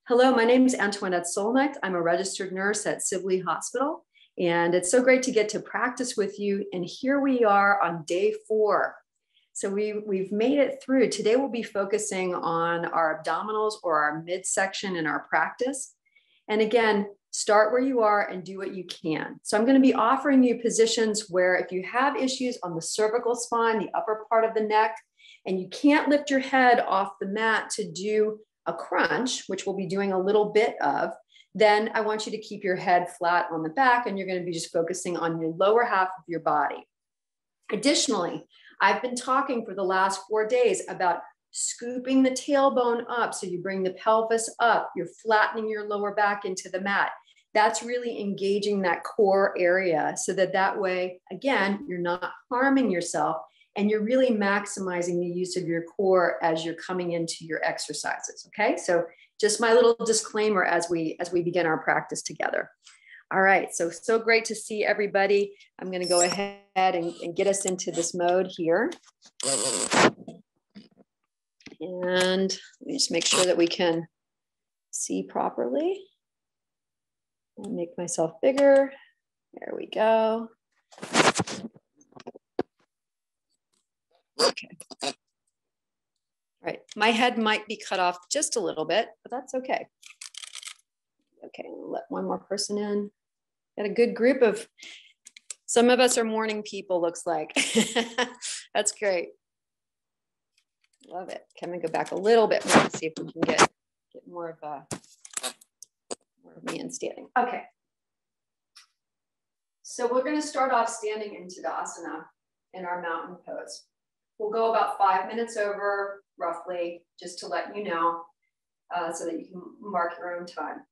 Hello, my name is Antoinette Solnik. I'm a registered nurse at Sibley Hospital, and it's so great to get to practice with you. And here we are on day 4. So we've made it through. Today we'll be focusing on our abdominals or our midsection in our practice. And again, start where you are and do what you can. So I'm going to be offering you positions where if you have issues on the cervical spine, the upper part of the neck, and you can't lift your head off the mat to do a crunch, which we'll be doing a little bit of, then I want you to keep your head flat on the back and you're going to be just focusing on your lower half of your body. Additionally, I've been talking for the last 4 days about scooping the tailbone up. So you bring the pelvis up, you're flattening your lower back into the mat. That's really engaging that core area so that way, again, you're not harming yourself and you're really maximizing the use of your core as you're coming into your exercises, okay? So just my little disclaimer as we begin our practice together. All right, so great to see everybody. I'm gonna go ahead and get us into this mode here. And let me just make sure that we can see properly. I'll make myself bigger. There we go. Okay. All right, my head might be cut off just a little bit, but that's okay. Okay, I'll let one more person in. Got a good group of, some of us are morning people, looks like. That's great. Love it. Can we go back a little bit more and see if we can get more of me in standing. Okay. So we're going to start off standing in Tadasana in our mountain pose. We'll go about 5 minutes over, roughly, just to let you know, so that you can mark your own time.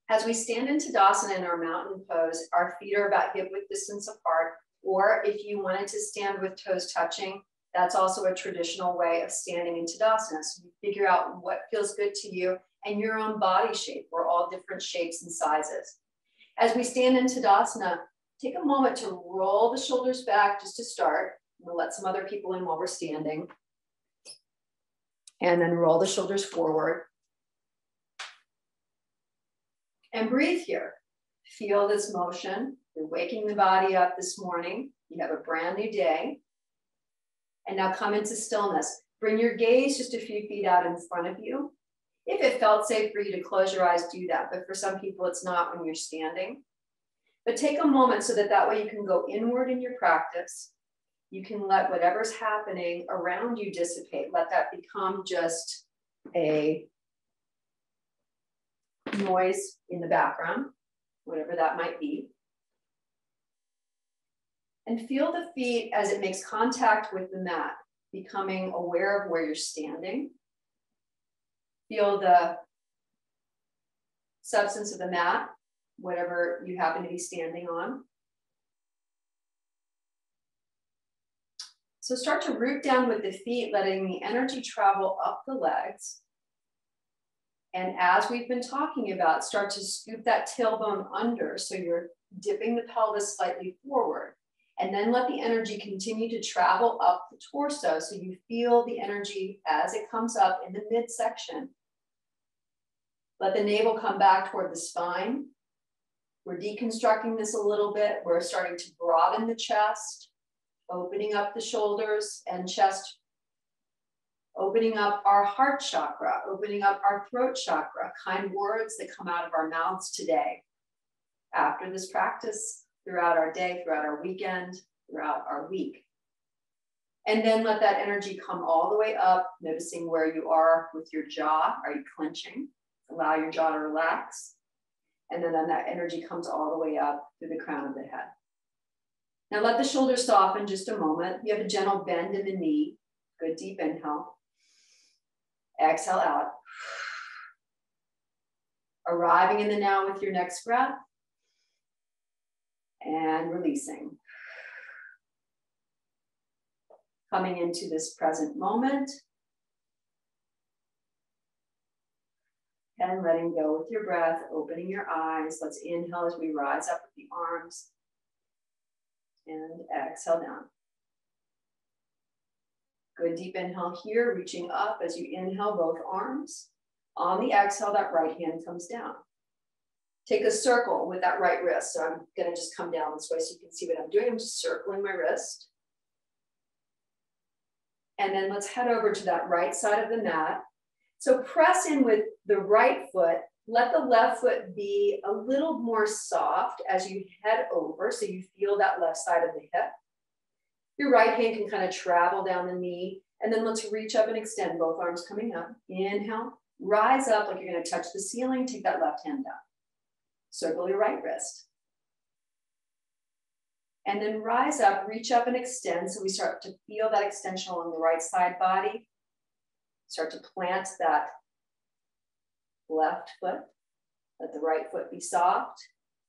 As we stand in Tadasana in our mountain pose, our feet are about hip width distance apart, or if you wanted to stand with toes touching, that's also a traditional way of standing in Tadasana. So you figure out what feels good to you and your own body shape. We're all different shapes and sizes. As we stand in Tadasana, take a moment to roll the shoulders back just to start. We'll let some other people in while we're standing. And then roll the shoulders forward. And breathe here. Feel this motion. You're waking the body up this morning. You have a brand new day. And now come into stillness. Bring your gaze just a few feet out in front of you. If it felt safe for you to close your eyes, do that. But for some people, it's not when you're standing. But take a moment so that way you can go inward in your practice. You can let whatever's happening around you dissipate. Let that become just a noise in the background, whatever that might be. And feel the feet as it makes contact with the mat, becoming aware of where you're standing. Feel the substance of the mat, whatever you happen to be standing on. So start to root down with the feet, letting the energy travel up the legs. And as we've been talking about, start to scoop that tailbone under so you're dipping the pelvis slightly forward. And then let the energy continue to travel up the torso so you feel the energy as it comes up in the midsection. Let the navel come back toward the spine. We're deconstructing this a little bit. We're starting to broaden the chest, opening up the shoulders and chest, opening up our heart chakra, opening up our throat chakra, kind words that come out of our mouths today. After this practice, throughout our day, throughout our weekend, throughout our week. And then let that energy come all the way up, noticing where you are with your jaw. Are you clenching? Allow your jaw to relax. And then that energy comes all the way up through the crown of the head. Now let the shoulders soften just a moment. You have a gentle bend in the knee. Good deep inhale. Exhale out. Arriving in the now with your next breath. And releasing. Coming into this present moment. And letting go with your breath, opening your eyes. Let's inhale as we rise up with the arms. And exhale down. Good deep inhale here, reaching up as you inhale both arms. On the exhale, that right hand comes down. Take a circle with that right wrist. So I'm gonna just come down this way so you can see what I'm doing. I'm just circling my wrist. And then let's head over to that right side of the mat. So press in with the right foot. Let the left foot be a little more soft as you head over so you feel that left side of the hip. Your right hand can kind of travel down the knee. And then let's reach up and extend, both arms coming up. Inhale, rise up like you're going to touch the ceiling. Take that left hand down. Circle your right wrist. And then rise up, reach up and extend. So we start to feel that extension along the right side body. Start to plant that left foot. Let the right foot be soft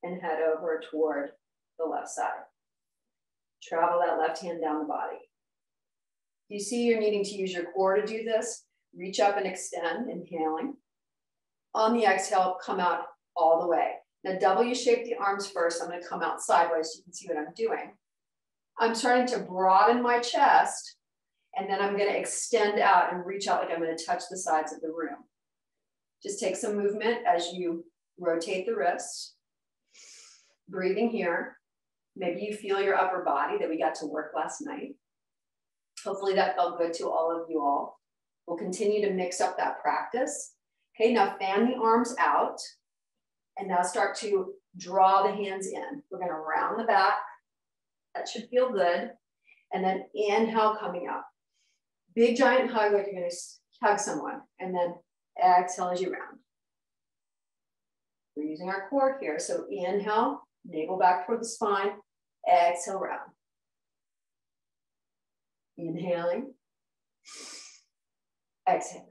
and head over toward the left side. Travel that left hand down the body. You see you're needing to use your core to do this. Reach up and extend, inhaling. On the exhale, come out all the way. Now W shape the arms first. I'm going to come out sideways so you can see what I'm doing. I'm starting to broaden my chest, and then I'm going to extend out and reach out like I'm going to touch the sides of the room. Just take some movement as you rotate the wrists. Breathing here. Maybe you feel your upper body that we got to work last night. Hopefully that felt good to all of you all. We'll continue to mix up that practice. Okay, now fan the arms out. And now start to draw the hands in. We're going to round the back. That should feel good. And then inhale, coming up. Big giant hug like you're going to hug someone. And then exhale as you round. We're using our core here. So inhale, navel back toward the spine. Exhale, round. Inhaling. Exhaling.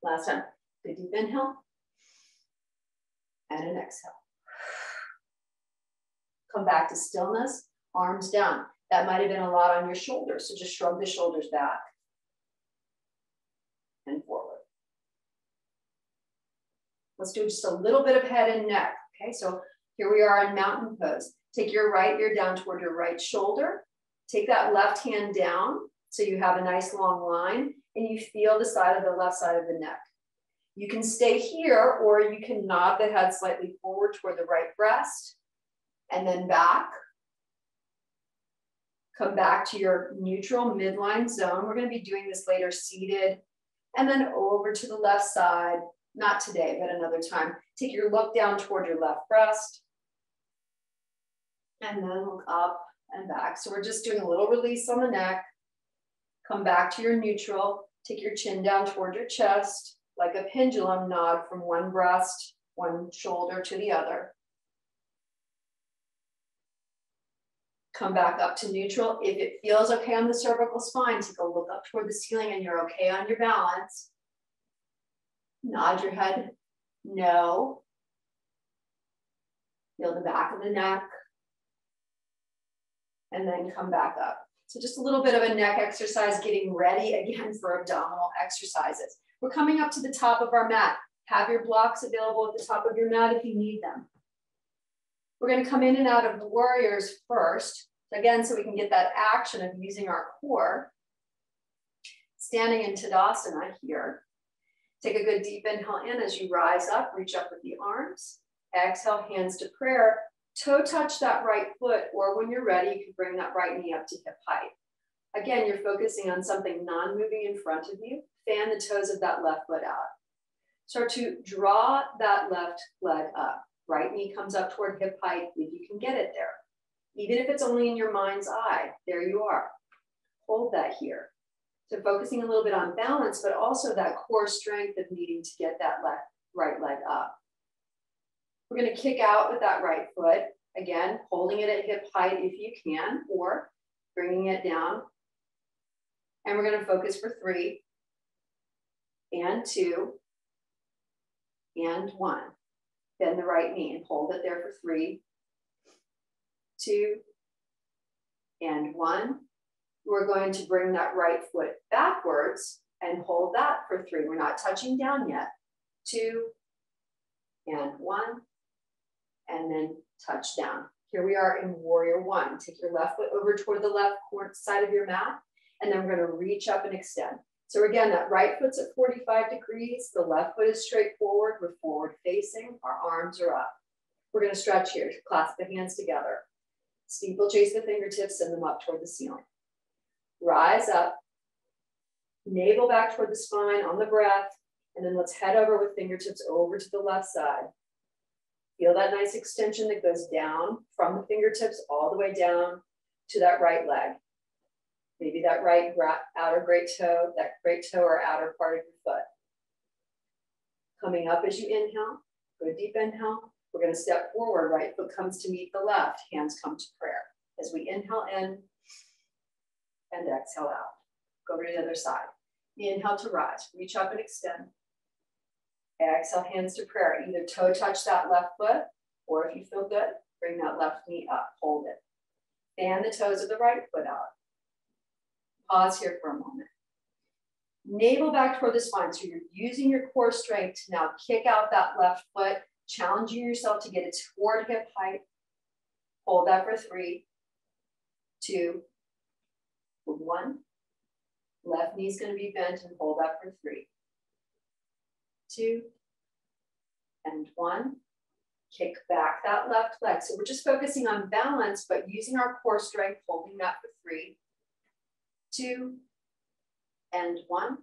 Last time. Big deep inhale. And an exhale. Come back to stillness, arms down. That might have been a lot on your shoulders, so just shrug the shoulders back and forward. Let's do just a little bit of head and neck. Okay, so here we are in mountain pose. Take your right ear down toward your right shoulder. Take that left hand down so you have a nice long line, and you feel the side of the left side of the neck. You can stay here, or you can nod the head slightly forward toward the right breast, and then back. Come back to your neutral midline zone. We're going to be doing this later seated, and then over to the left side. Not today, but another time. Take your look down toward your left breast, and then look up and back. So we're just doing a little release on the neck. Come back to your neutral. Take your chin down toward your chest. Like a pendulum, nod from one breast, one shoulder to the other. Come back up to neutral. If it feels okay on the cervical spine, take a look up toward the ceiling and you're okay on your balance. Nod your head, no. Feel the back of the neck. And then come back up. So just a little bit of a neck exercise, getting ready again for abdominal exercises. We're coming up to the top of our mat. Have your blocks available at the top of your mat if you need them. We're going to come in and out of warriors first. Again, so we can get that action of using our core. Standing in Tadasana here. Take a good deep inhale in as you rise up, reach up with the arms. Exhale, hands to prayer. Toe touch that right foot, or when you're ready, you can bring that right knee up to hip height. Again, you're focusing on something non-moving in front of you. Fan the toes of that left foot out. Start to draw that left leg up. Right knee comes up toward hip height if you can get it there. Even if it's only in your mind's eye, there you are. Hold that here. So focusing a little bit on balance, but also that core strength of needing to get that right leg up. We're going to kick out with that right foot. Again, holding it at hip height if you can, or bringing it down. And we're going to focus for 3, and 2, and 1. Bend the right knee and hold it there for 3, 2, and 1. We're going to bring that right foot backwards and hold that for 3. We're not touching down yet. 2, and 1, and then touch down. Here we are in warrior 1. Take your left foot over toward the left side of your mat, and then we're going to reach up and extend. So again, that right foot's at 45 degrees. The left foot is straight forward. We're forward facing. Our arms are up. We're going to stretch here. Clasp the hands together. Steeplechase the fingertips, send them up toward the ceiling. Rise up. Navel back toward the spine on the breath. And then let's head over with fingertips over to the left side. Feel that nice extension that goes down from the fingertips all the way down to that right leg. Maybe that right outer great toe, that great toe or outer part of your foot. Coming up as you inhale, good deep inhale. We're going to step forward, right foot comes to meet the left, hands come to prayer. As we inhale in and exhale out. Go over to the other side. Inhale to rise, reach up and extend. Exhale, hands to prayer. Either toe touch that left foot, or if you feel good, bring that left knee up, hold it. Fan the toes of the right foot out. Pause here for a moment. Navel back toward the spine. So you're using your core strength to now kick out that left foot, challenging yourself to get it toward hip height. Hold that for 3, 2, 1. Left knee is going to be bent and hold that for 3, 2, and 1. Kick back that left leg. So we're just focusing on balance, but using our core strength, holding that for 3, 2, and 1.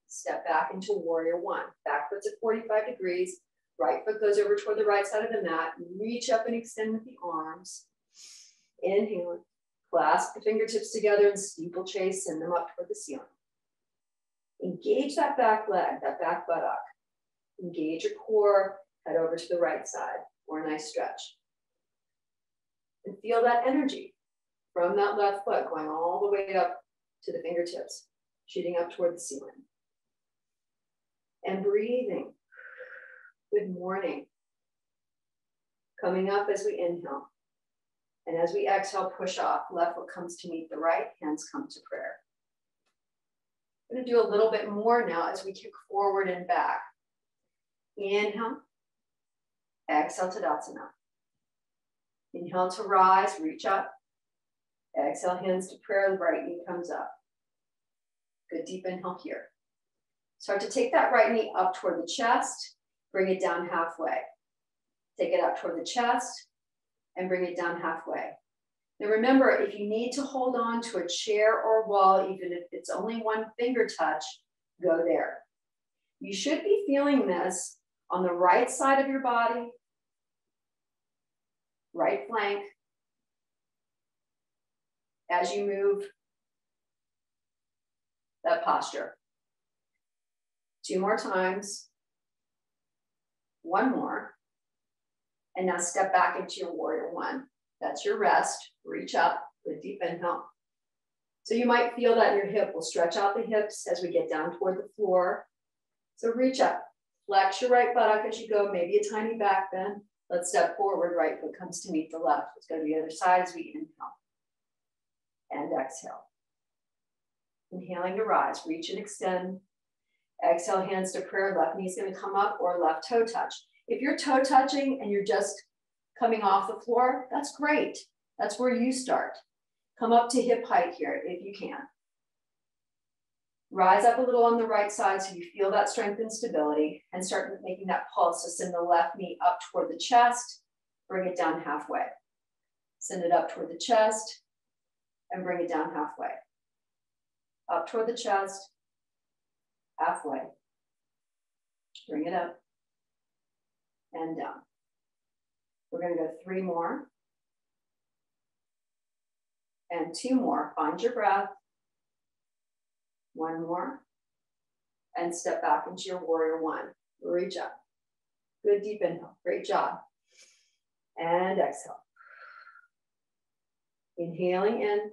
Step back into warrior 1. Back foot's at 45 degrees. Right foot goes over toward the right side of the mat. Reach up and extend with the arms. Inhale. Clasp the fingertips together and steeplechase, send them up toward the ceiling. Engage that back leg, that back buttock. Engage your core, head over to the right side for a nice stretch. And feel that energy from that left foot going all the way up to the fingertips, shooting up toward the ceiling. And breathing. Good morning. Coming up as we inhale. And as we exhale, push off. Left foot comes to meet the right, hands come to prayer. I'm going to do a little bit more now as we kick forward and back. Inhale. Exhale, Tadasana. Inhale to rise, reach up. Exhale, hands to prayer, right knee comes up. Good deep inhale here. Start to take that right knee up toward the chest, bring it down halfway. Take it up toward the chest and bring it down halfway. Now remember, if you need to hold on to a chair or wall, even if it's only one finger touch, go there. You should be feeling this on the right side of your body, right flank, as you move that posture. 2 more times. 1 more. And now step back into your warrior 1. That's your rest. Reach up with deep inhale. So you might feel that in your hip. We'll stretch out the hips as we get down toward the floor. So reach up. Flex your right buttock as you go. Maybe a tiny back bend. Let's step forward. Right foot comes to meet the left. Let's go to the other side as we inhale. And exhale. Inhaling to rise. Reach and extend. Exhale, hands to prayer. Left knee is going to come up or left toe touch. If you're toe touching and you're just coming off the floor, that's great. That's where you start. Come up to hip height here if you can. Rise up a little on the right side so you feel that strength and stability and start making that pulse. So send the left knee up toward the chest, bring it down halfway. Send it up toward the chest and bring it down halfway. Up toward the chest, halfway. Bring it up and down. We're going to go 3 more and 2 more. Find your breath. 1 more and step back into your warrior 1. Reach up. Good deep inhale. Great job. And exhale. Inhaling in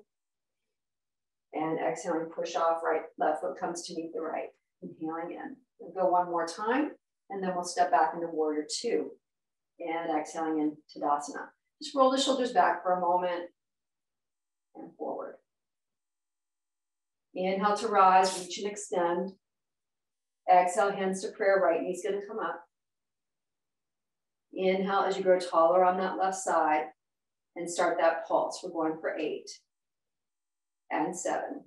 and exhaling. Push off. Right, left foot comes to meet the right. Inhaling in. We'll go 1 more time and then we'll step back into warrior 2 and exhaling in Tadasana. Just roll the shoulders back for a moment and forward. Inhale to rise, reach and extend. Exhale, hands to prayer, right knee's going to come up. Inhale as you grow taller on that left side and start that pulse. We're going for 8 and 7,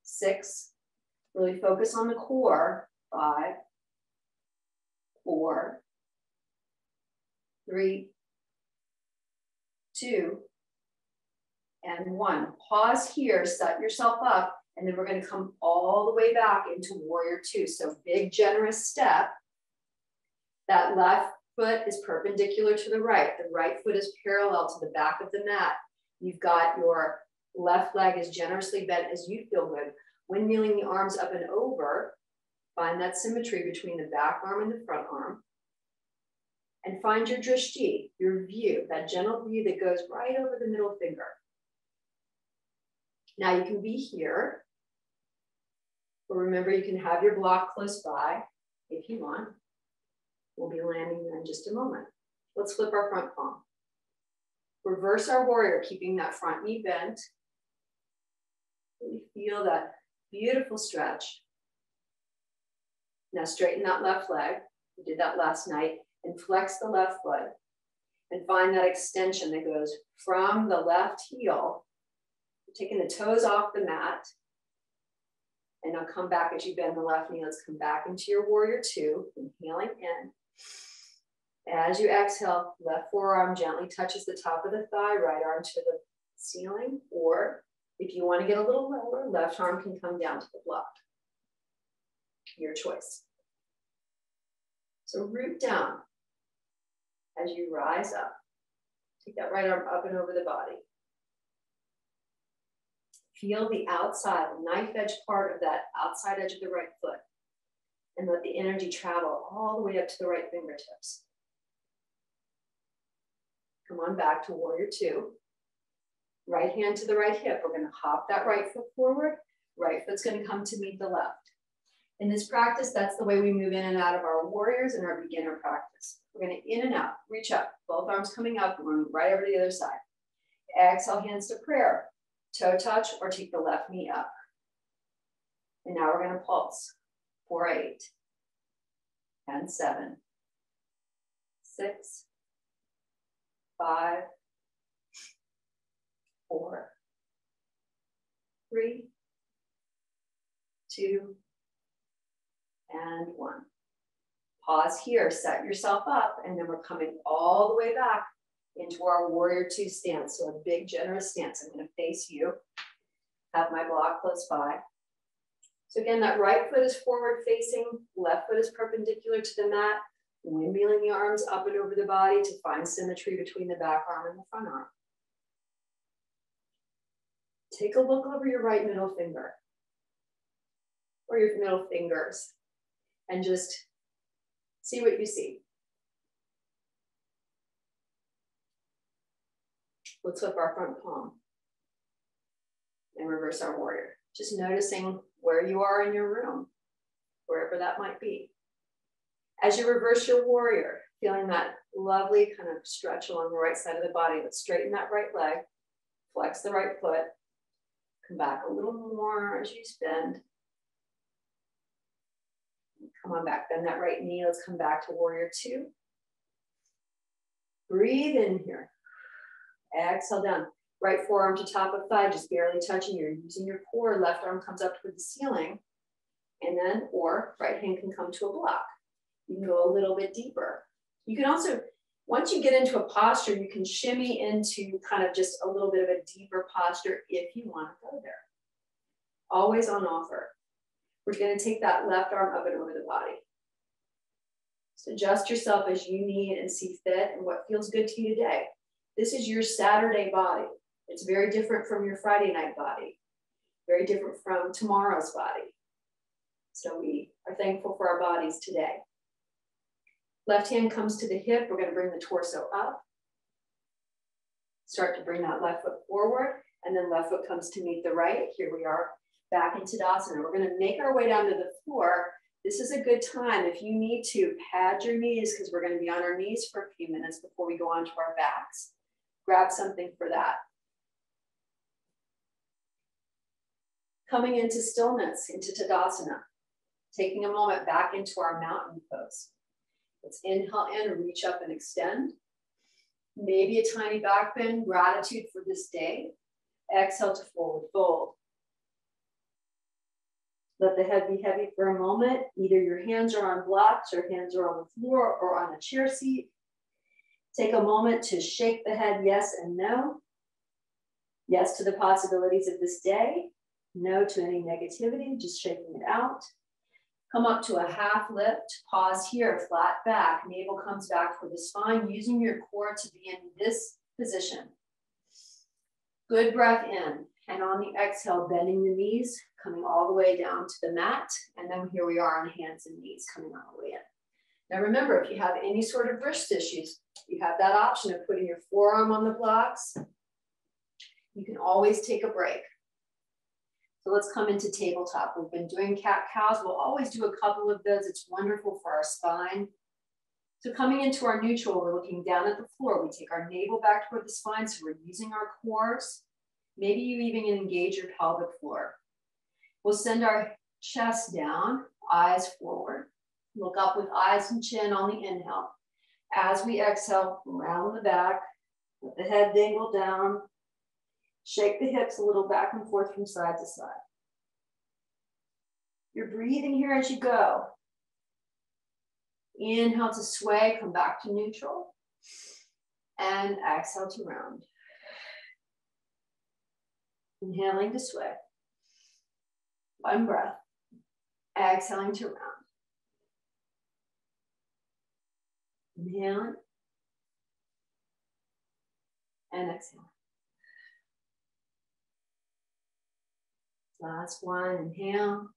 6 Really focus on the core. 5, 4, 3, 2, and 1. Pause here, set yourself up, and then we're going to come all the way back into warrior 2. So big, generous step. That left foot is perpendicular to the right. The right foot is parallel to the back of the mat. You've got your left leg as generously bent as you feel good. Windmilling the arms up and over, find that symmetry between the back arm and the front arm. And find your drishti, your view, that gentle view that goes right over the middle finger. Now you can be here, but remember you can have your block close by if you want. We'll be landing there in just a moment. Let's flip our front palm. Reverse our warrior, keeping that front knee bent. Really feel that beautiful stretch. Now straighten that left leg. We did that last night. And flex the left foot. And find that extension that goes from the left heel. Taking the toes off the mat. And now come back as you bend the left knee. Let's come back into your warrior 2. Inhaling in. As you exhale, left forearm gently touches the top of the thigh, right arm to the ceiling. Or if you want to get a little lower, left arm can come down to the block. Your choice. So root down as you rise up. Take that right arm up and over the body. Feel the outside, the knife edge part of that outside edge of the right foot. And let the energy travel all the way up to the right fingertips. Come on back to warrior 2. Right hand to the right hip. We're going to hop that right foot forward. Right foot's going to come to meet the left. In this practice, that's the way we move in and out of our warriors in our beginner practice. We're going to in and out, reach up, both arms coming up, we're going right over to the other side. Exhale, hands to prayer. Toe touch or take the left knee up. And now we're going to pulse. 4, 8, and 7, 6, 5, 4, 3, 2, and 1. Pause here, set yourself up, and then we're coming all the way back into our warrior 2 stance. So a big generous stance. I'm going to face you, have my block close by. So again, that right foot is forward facing, left foot is perpendicular to the mat, windmilling the arms up and over the body to find symmetry between the back arm and the front arm. Take a look over your right middle finger or your middle fingers and just see what you see. Let's flip our front palm and reverse our warrior. Just noticing where you are in your room, wherever that might be. As you reverse your warrior, feeling that lovely kind of stretch along the right side of the body, let's straighten that right leg, flex the right foot, come back a little more as you bend. Come on back, bend that right knee. Let's come back to warrior 2. Breathe in here. Exhale down. Right forearm to top of thigh, just barely touching. You're using your core. Left arm comes up toward the ceiling. And then, or right hand can come to a block. You can go a little bit deeper. You can also, once you get into a posture, you can shimmy into kind of just a little bit of a deeper posture if you want to go there. Always on offer. We're going to take that left arm up and over the body. So adjust yourself as you need and see fit and what feels good to you today. This is your Saturday body. It's very different from your Friday night body. Very different from tomorrow's body. So we are thankful for our bodies today. Left hand comes to the hip. We're going to bring the torso up. Start to bring that left foot forward. And then left foot comes to meet the right. Here we are back in Tadasana. We're going to make our way down to the floor. This is a good time. If you need to, pad your knees because we're going to be on our knees for a few minutes before we go on to our backs. Grab something for that. Coming into stillness, into Tadasana. Taking a moment back into our mountain pose. Let's inhale in, reach up and extend. Maybe a tiny back bend, gratitude for this day. Exhale to forward fold. Let the head be heavy for a moment. Either your hands are on blocks or hands are on the floor or on a chair seat. Take a moment to shake the head yes and no. Yes to the possibilities of this day. No to any negativity, just shaking it out. Come up to a half lift. Pause here, flat back. Navel comes back for the spine, using your core to be in this position. Good breath in. And on the exhale, bending the knees, coming all the way down to the mat. And then here we are on hands and knees, coming all the way in. Now remember, if you have any sort of wrist issues, you have that option of putting your forearm on the blocks. You can always take a break. So let's come into tabletop. We've been doing cat-cows. We'll always do a couple of those. It's wonderful for our spine. So coming into our neutral, we're looking down at the floor. We take our navel back toward the spine, so we're using our cores. Maybe you even engage your pelvic floor. We'll send our chest down, eyes forward. Look up with eyes and chin on the inhale. As we exhale, round the back, let the head dangle down. Shake the hips a little back and forth from side to side. You're breathing here as you go. Inhale to sway, come back to neutral. And exhale to round. Inhaling to sway. One breath. Exhaling to round. Inhaling. And exhale. Last one, inhale.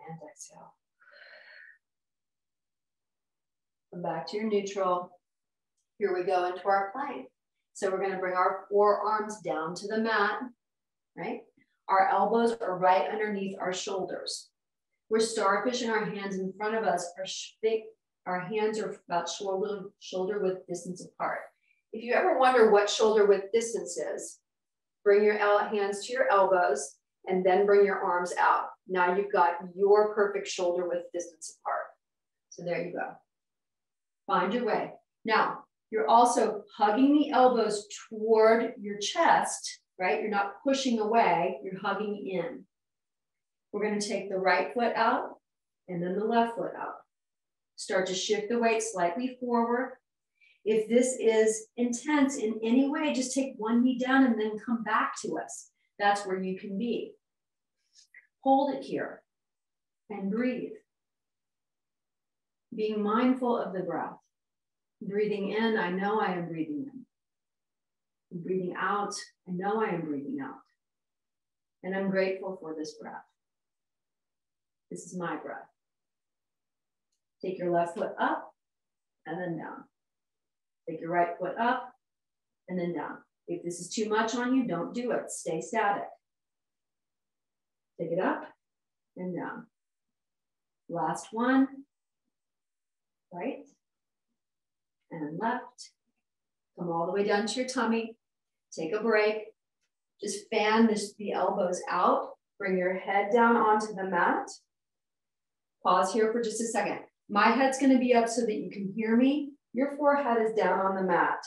And exhale. Come back to your neutral. Here we go into our plank. So we're going to bring our forearms down to the mat, right? Our elbows are right underneath our shoulders. We're starfishing our hands in front of us. Our hands are about shoulder width distance apart. If you ever wonder what shoulder width distance is, bring your hands to your elbows and then bring your arms out. Now you've got your perfect shoulder width distance apart. So there you go. Find your way. Now, you're also hugging the elbows toward your chest, right? You're not pushing away, you're hugging in. We're going to take the right foot out and then the left foot out. Start to shift the weight slightly forward. If this is intense in any way, just take one knee down and then come back to us. That's where you can be. Hold it here and breathe. Being mindful of the breath. Breathing in, I know I am breathing in. And breathing out, I know I am breathing out. And I'm grateful for this breath. This is my breath. Take your left foot up and then down. Take your right foot up and then down. If this is too much on you, don't do it. Stay static. Take it up and down. Last one. Right and left. Come all the way down to your tummy. Take a break. Just fan the elbows out. Bring your head down onto the mat. Pause here for just a second. My head's going to be up so that you can hear me. Your forehead is down on the mat.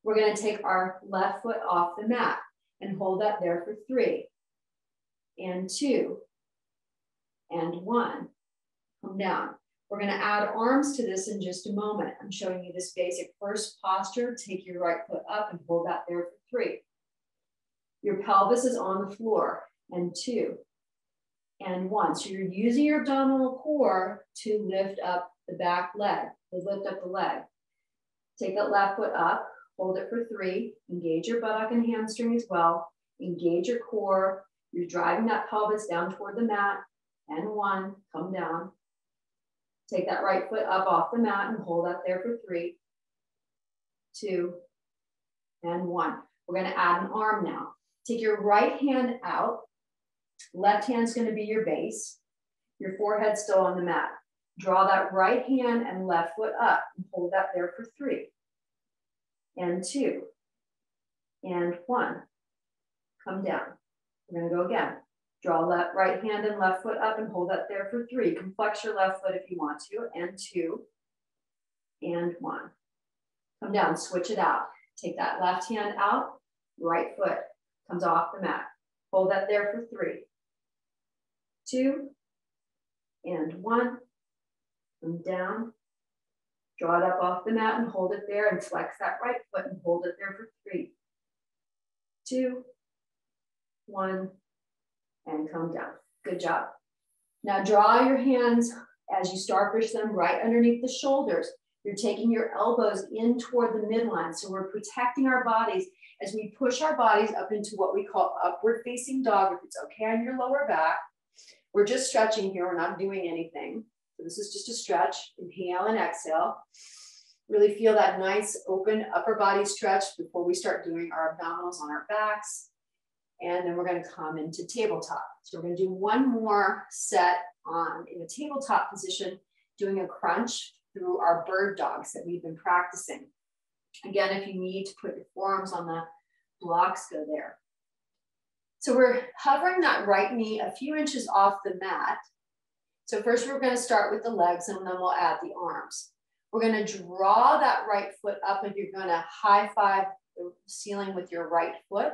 We're going to take our left foot off the mat and hold that there for 3 and 2 and 1. Come down. We're going to add arms to this in just a moment. I'm showing you this basic first posture. Take your right foot up and hold that there for 3. Your pelvis is on the floor, and 2 and 1. So you're using your abdominal core to lift up the back leg, to lift up the leg. Take that left foot up, hold it for 3. Engage your buttock and hamstring as well. Engage your core. You're driving that pelvis down toward the mat, and 1, come down. Take that right foot up off the mat and hold that there for 3, 2, and 1. We're going to add an arm now. Take your right hand out. Left hand's going to be your base. Your forehead's still on the mat. Draw that right hand and left foot up and hold that there for 3, and 2, and 1. Come down. We're going to go again. Draw right hand and left foot up and hold that there for 3. You can flex your left foot if you want to, and 2, and 1. Come down, switch it out. Take that left hand out, right foot comes off the mat. Hold that there for 3, 2, and 1. Come down. Draw it up off the mat and hold it there and flex that right foot and hold it there for 3, 2, 1, and come down. Good job. Now draw your hands as you starfish them right underneath the shoulders. You're taking your elbows in toward the midline. So we're protecting our bodies as we push our bodies up into what we call upward facing dog. If it's okay on your lower back, we're just stretching here. We're not doing anything. So this is just a stretch. Inhale and exhale. Really feel that nice open upper body stretch before we start doing our abdominals on our backs. And then we're going to come into tabletop. So we're going to do one more set in a tabletop position, doing a crunch through our bird dogs that we've been practicing. Again, if you need to put your forearms on the blocks, go there. So we're hovering that right knee a few inches off the mat. So first we're going to start with the legs and then we'll add the arms. We're going to draw that right foot up and you're going to high five the ceiling with your right foot.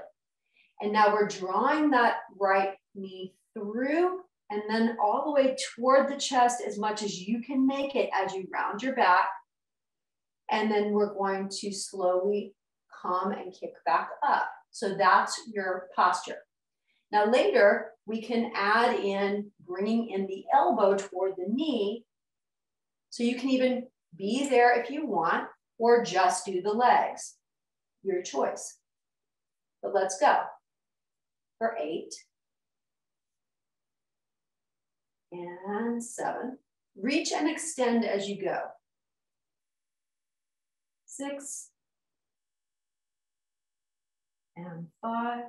And now we're drawing that right knee through and then all the way toward the chest as much as you can make it as you round your back. And then we're going to slowly come and kick back up. So that's your posture. Now later, we can add in bringing in the elbow toward the knee. So you can even be there if you want, or just do the legs. Your choice. But let's go. For 8. And 7. Reach and extend as you go. 6. And 5.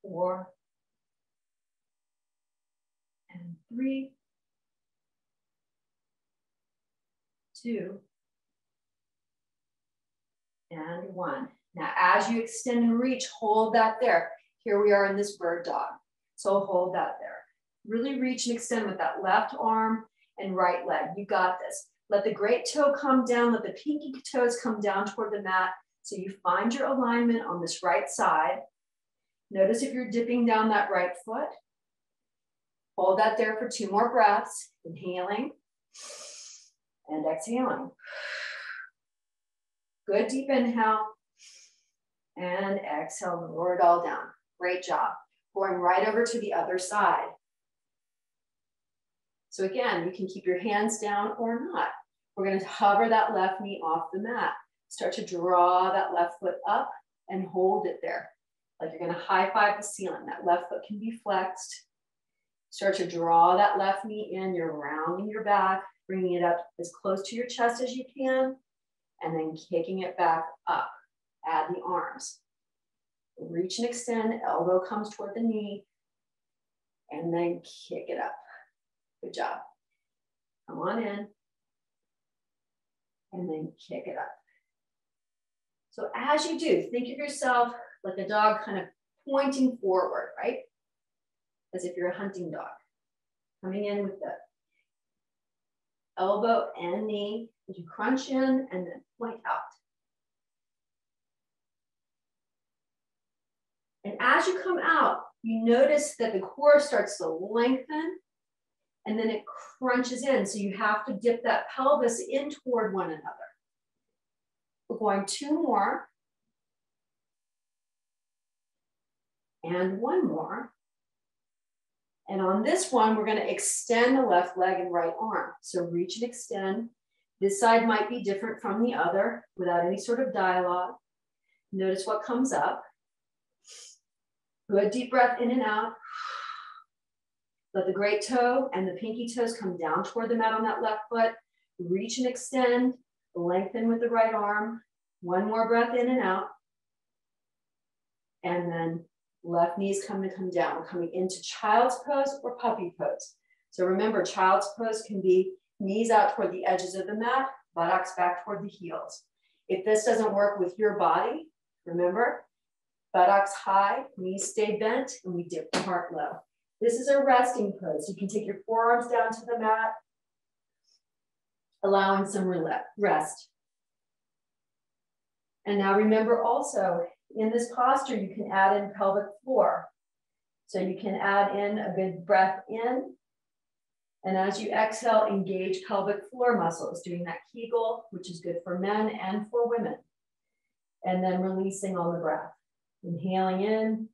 4. And 3. 2. And 1. Now, as you extend and reach, hold that there. Here we are in this bird dog. So hold that there. Really reach and extend with that left arm and right leg. You got this. Let the great toe come down. Let the pinky toes come down toward the mat. So you find your alignment on this right side. Notice if you're dipping down that right foot. Hold that there for 2 more breaths. Inhaling and exhaling. Good deep inhale. And exhale, lower it all down. Great job. Going right over to the other side. So again, you can keep your hands down or not. We're going to hover that left knee off the mat. Start to draw that left foot up and hold it there. Like you're going to high five the ceiling. That left foot can be flexed. Start to draw that left knee in. You're rounding your back, bringing it up as close to your chest as you can, and then kicking it back up. Add the arms. Reach and extend, elbow comes toward the knee, and then kick it up. Good job. Come on in, and then kick it up. So as you do, think of yourself like a dog kind of pointing forward, right? As if you're a hunting dog. Coming in with the elbow and knee, as you crunch in and then point out. And as you come out, you notice that the core starts to lengthen and then it crunches in. So you have to dip that pelvis in toward one another. We're going 2 more. And 1 more. And on this one, we're going to extend the left leg and right arm. So reach and extend. This side might be different from the other without any sort of dialogue. Notice what comes up. Good deep breath in and out. Let the great toe and the pinky toes come down toward the mat on that left foot. Reach and extend. Lengthen with the right arm. 1 more breath in and out. And then left knee is coming to come down. We're coming into child's pose or puppy pose. So remember, child's pose can be knees out toward the edges of the mat, buttocks back toward the heels. If this doesn't work with your body, remember, buttocks high, knees stay bent, and we dip the heart low. This is a resting pose. You can take your forearms down to the mat, allowing some rest. And now remember also, In this posture, you can add in pelvic floor. So you can add in a good breath in. And as you exhale, engage pelvic floor muscles, doing that Kegel, which is good for men and for women. And then releasing on the breath. Inhaling in,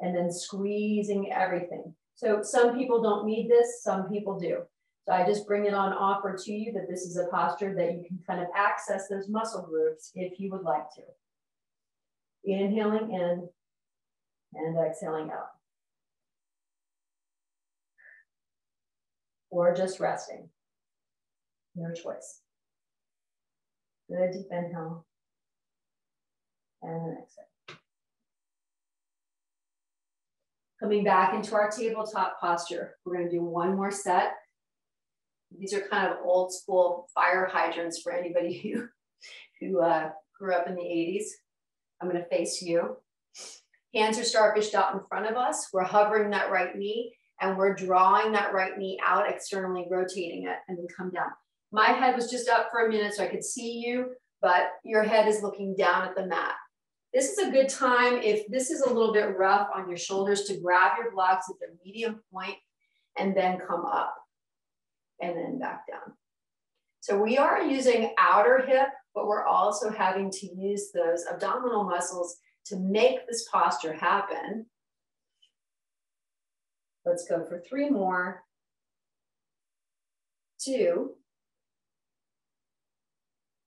and then squeezing everything. So some people don't need this, some people do. So I just bring it on offer to you that this is a posture that you can kind of access those muscle groups if you would like to. Inhaling in and exhaling out. Or just resting. Your choice. Good, deep inhale. And then exhale. Coming back into our tabletop posture. We're going to do one more set. These are kind of old school fire hydrants for anybody who grew up in the 80s. I'm going to face you. Hands are starfished out in front of us. We're hovering that right knee and we're drawing that right knee out externally, rotating it, and then come down. My head was just up for a minute so I could see you, but your head is looking down at the mat. This is a good time, if this is a little bit rough on your shoulders, to grab your blocks at their medium point and then come up and then back down. So we are using outer hip, but we're also having to use those abdominal muscles to make this posture happen. Let's go for 3 more. 2,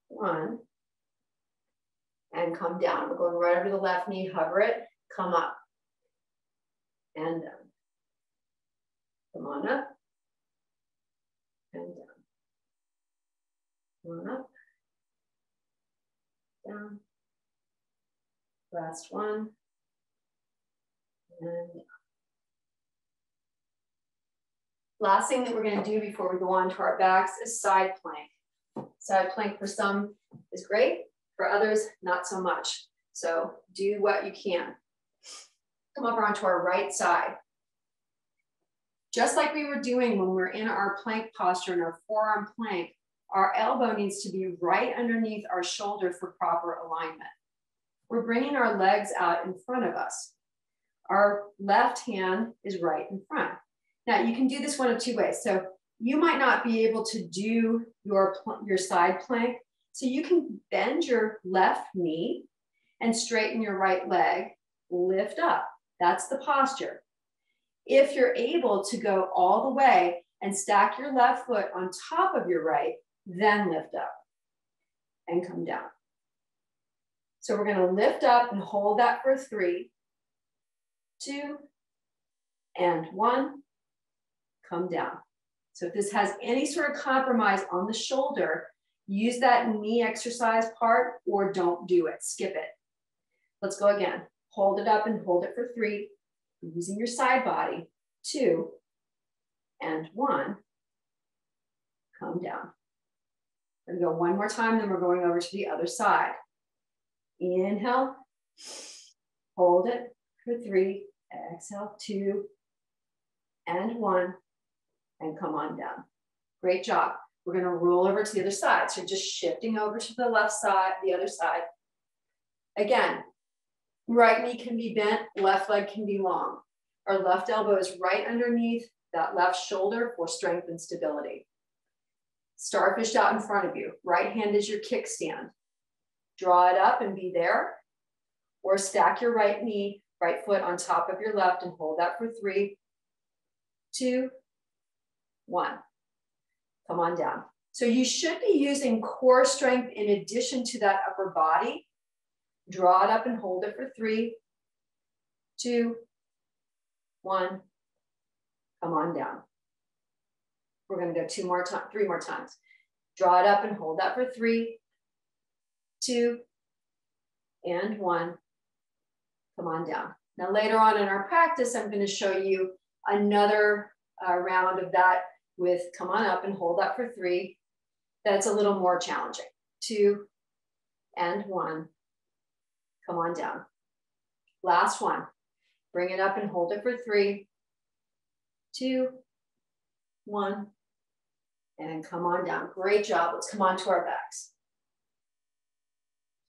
1. And come down. We're going right over the left knee, hover it, come up. And down. Come on up. And down. Come on up. Down. Last one. And down. Last thing that we're going to do before we go on to our backs is side plank. Side plank for some is great. For others, not so much. So do what you can. Come over onto our right side. Just like we were doing when we're in our plank posture in our forearm plank, our elbow needs to be right underneath our shoulder for proper alignment. We're bringing our legs out in front of us. Our left hand is right in front. Now you can do this one of 2 ways. So you might not be able to do your side plank. So you can bend your left knee and straighten your right leg, lift up. That's the posture. If you're able to go all the way and stack your left foot on top of your right, then lift up and come down. So we're going to lift up and hold that for 3, 2, and 1. Come down. So if this has any sort of compromise on the shoulder, use that knee exercise part or don't do it, skip it. Let's go again. Hold it up and hold it for 3, using your side body, 2, and 1. Come down. We're gonna go one more time, then we're going over to the other side. Inhale, hold it for 3, exhale, 2, and 1, and come on down. Great job. We're going to roll over to the other side. So just shifting over to the left side, the other side. Again, right knee can be bent, left leg can be long. Our left elbow is right underneath that left shoulder for strength and stability. Starfished out in front of you. Right hand is your kickstand. Draw it up and be there. Or stack your right knee, right foot on top of your left and hold that for 3, 2, 1. Come on down. So you should be using core strength in addition to that upper body. Draw it up and hold it for 3, 2, 1. Come on down. We're going to go 3 more times. Draw it up and hold that for 3, 2, and 1. Come on down. Now later on in our practice, I'm going to show you another round of that with come on up and hold that for 3. That's a little more challenging. 2 and 1. Come on down. Last one. Bring it up and hold it for 3, 2, 1, and come on down. Great job. Let's come on to our backs.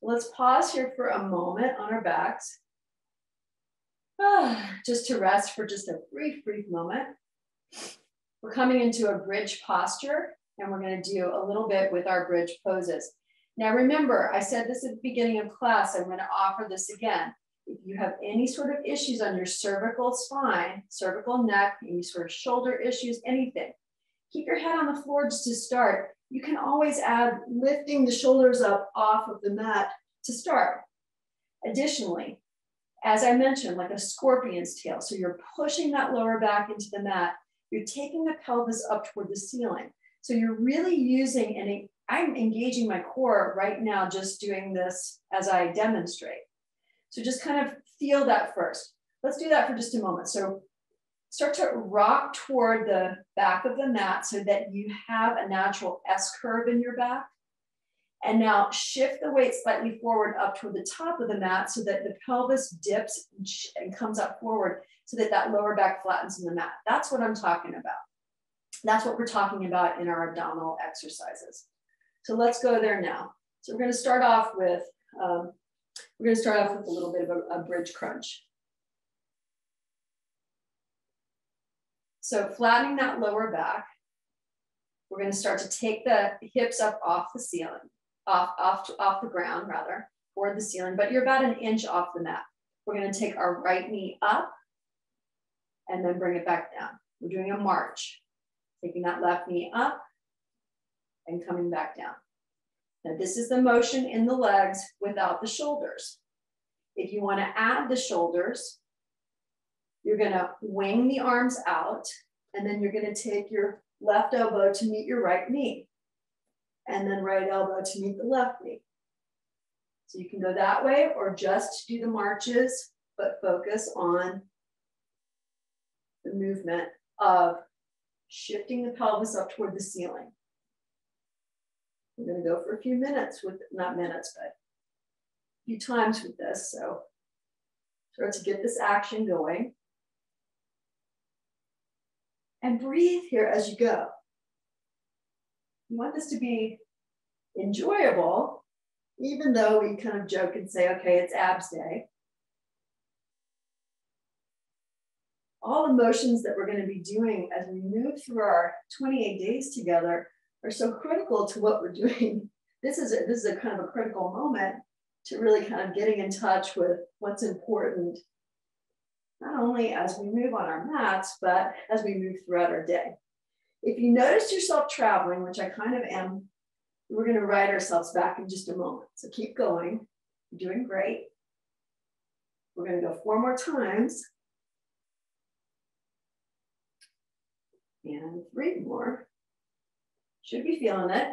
Let's pause here for a moment on our backs. Just to rest for just a brief moment. We're coming into a bridge posture, and we're going to do a little bit with our bridge poses. Now remember, I said this at the beginning of class, I'm going to offer this again. If you have any sort of issues on your cervical spine, cervical neck, any sort of shoulder issues, anything, keep your head on the floor just to start. You can always add lifting the shoulders up off of the mat to start. Additionally, as I mentioned, like a scorpion's tail, so you're pushing that lower back into the mat, you're taking the pelvis up toward the ceiling. So you're really using, and I'm engaging my core right now, just doing this as I demonstrate. So just kind of feel that first. Let's do that for just a moment. So start to rock toward the back of the mat so that you have a natural S curve in your back. And now shift the weight slightly forward up toward the top of the mat so that the pelvis dips and comes up forward so that that lower back flattens in the mat. That's what I'm talking about. That's what we're talking about in our abdominal exercises. So let's go there now. So we're going to start off with a little bit of a bridge crunch. So flattening that lower back, we're going to start to take the hips up off the ceiling, off the ground rather, toward the ceiling, but you're about an inch off the mat. We're going to take our right knee up and then bring it back down. We're doing a march, taking that left knee up and coming back down. Now this is the motion in the legs without the shoulders. If you want to add the shoulders, you're going to wing the arms out, and then you're going to take your left elbow to meet your right knee, and then right elbow to meet the left knee. So you can go that way or just do the marches, but focus on the movement of shifting the pelvis up toward the ceiling. We're going to go for a few minutes with, not minutes, but a few times with this. So start to get this action going. And breathe here as you go. You want this to be enjoyable, even though we kind of joke and say, okay, it's abs day. All the motions that we're going to be doing as we move through our 28 days together are so critical to what we're doing. This is a kind of a critical moment to really kind of getting in touch with what's important, not only as we move on our mats, but as we move throughout our day. If you notice yourself traveling, which I kind of am, we're going to ride ourselves back in just a moment. So keep going. You're doing great. We're going to go 4 more times. And 3 more. Should be feeling it.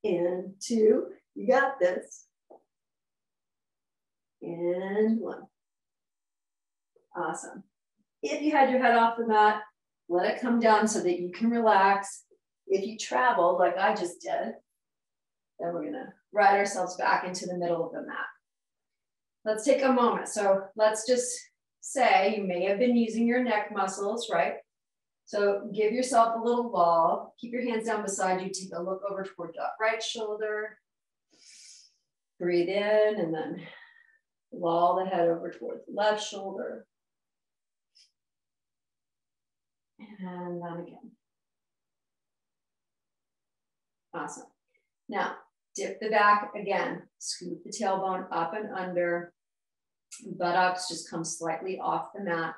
And 2, you got this. And 1. Awesome. If you had your head off the mat, let it come down so that you can relax. If you traveled like I just did, then we're gonna ride ourselves back into the middle of the mat. Let's take a moment. So let's just say you may have been using your neck muscles, right? So give yourself a little lull. Keep your hands down beside you. Take a look over toward the right shoulder. Breathe in and then lull the head over toward the left shoulder. And down again. Awesome. Now, dip the back again. Scoop the tailbone up and under. Buttocks just come slightly off the mat.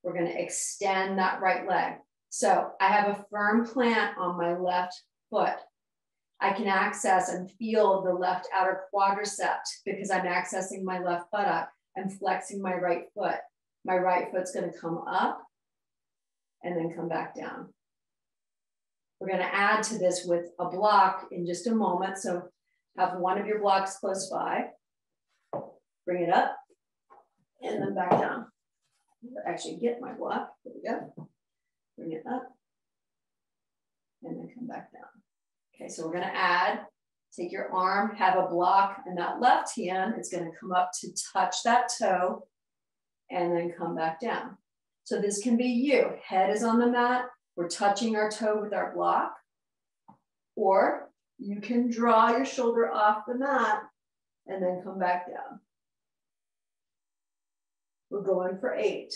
We're going to extend that right leg. So I have a firm plant on my left foot. I can access and feel the left outer quadricep because I'm accessing my left buttock. I'm flexing my right foot. My right foot's going to come up and then come back down. We're going to add to this with a block in just a moment. So have one of your blocks close by. Bring it up and then back down. Actually get my block. There we go. Bring it up and then come back down. Okay, so we're going to add, take your arm, have a block, and that left hand is going to come up to touch that toe and then come back down. So this can be you. Head is on the mat. We're touching our toe with our block. Or You can draw your shoulder off the mat and then come back down. We're going for 8.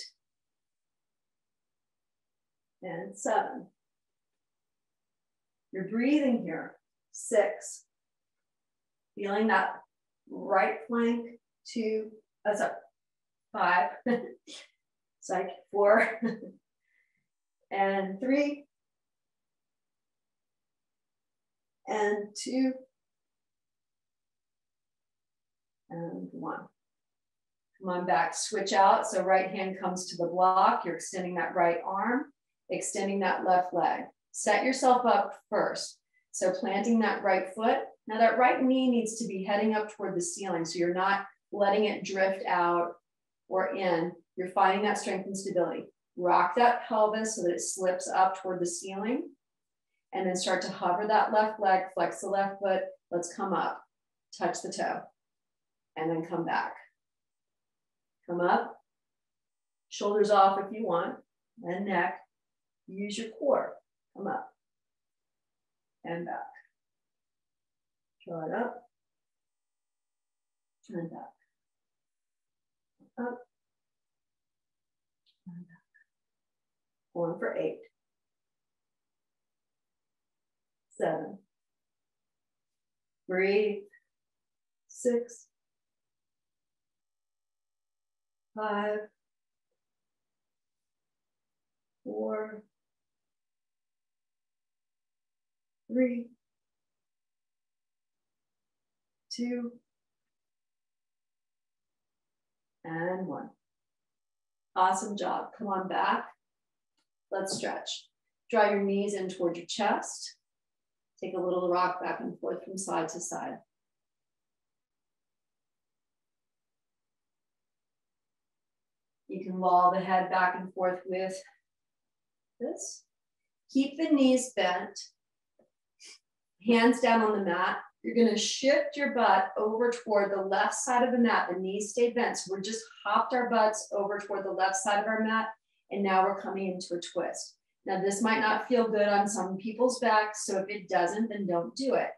And 7. You're breathing here. 6. Feeling that right flank. 2. That's up. 5. Psych. 4. And 3. And 2. And 1. Come on back, switch out. So right hand comes to the block. You're extending that right arm, extending that left leg. Set yourself up first. So planting that right foot. Now that right knee needs to be heading up toward the ceiling. So you're not letting it drift out or in. You're finding that strength and stability. Rock that pelvis so that it slips up toward the ceiling. And then start to hover that left leg, flex the left foot. Let's come up, touch the toe, and then come back. Come up, shoulders off if you want, and neck. Use your core. Come up and back. Draw it up and back. Up and back. Going for 8. 7. Breathe. 6. 5. 4. 3. 2. And 1. Awesome job. Come on back. Let's stretch. Draw your knees in toward your chest. Take a little rock back and forth from side to side. You can loll the head back and forth with this. Keep the knees bent. Hands down on the mat. You're going to shift your butt over toward the left side of the mat. The knees stay bent. So we're just hopped our butts over toward the left side of our mat. And now we're coming into a twist. Now this might not feel good on some people's backs. So if it doesn't, then don't do it.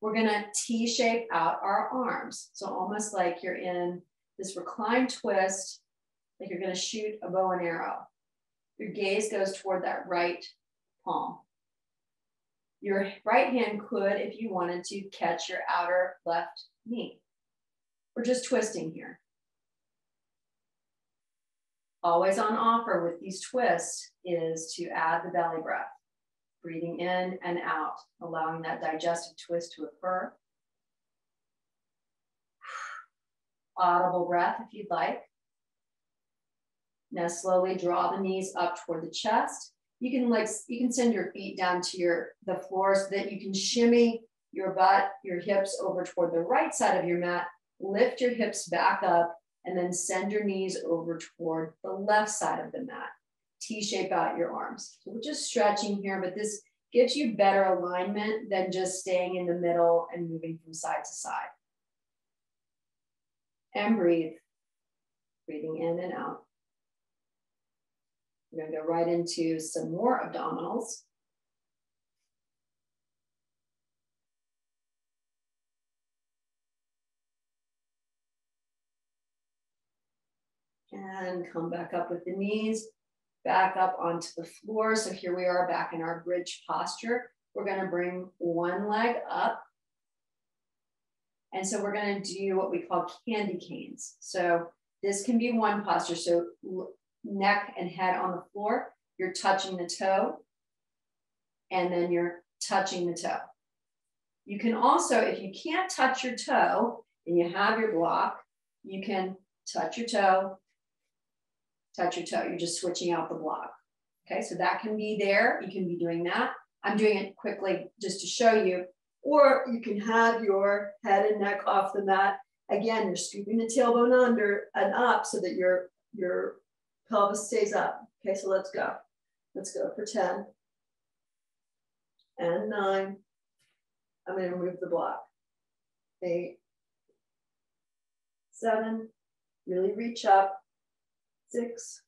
We're going to T-shape out our arms. So almost like you're in this reclined twist, like you're going to shoot a bow and arrow. Your gaze goes toward that right palm. Your right hand could, if you wanted to, catch your outer left knee. We're just twisting here. Always on offer with these twists is to add the belly breath. Breathing in and out, allowing that digestive twist to occur. Audible breath if you'd like. Now slowly draw the knees up toward the chest. You can send your feet down to the floor so that you can shimmy your butt, your hips over toward the right side of your mat. Lift your hips back up and then send your knees over toward the left side of the mat. T-shape out your arms. So we're just stretching here, but this gives you better alignment than just staying in the middle and moving from side to side. And breathe. Breathing in and out. We're going to go right into some more abdominals. And come back up with the knees, back up onto the floor. So here we are back in our bridge posture. We're going to bring one leg up. And so we're going to do what we call candy canes. So this can be one posture. So neck and head on the floor, you're touching the toe, and then you're touching the toe. You can also, if you can't touch your toe and you have your block, you can touch your toe, touch your toe. You're just switching out the block. Okay, so that can be there. You can be doing that. I'm doing it quickly just to show you. Or you can have your head and neck off the mat. Again, you're scooping the tailbone under and up so that your pelvis stays up. Okay, so let's go. Let's go for 10 and 9. I'm going to move the block. 8, 7, really reach up. 6,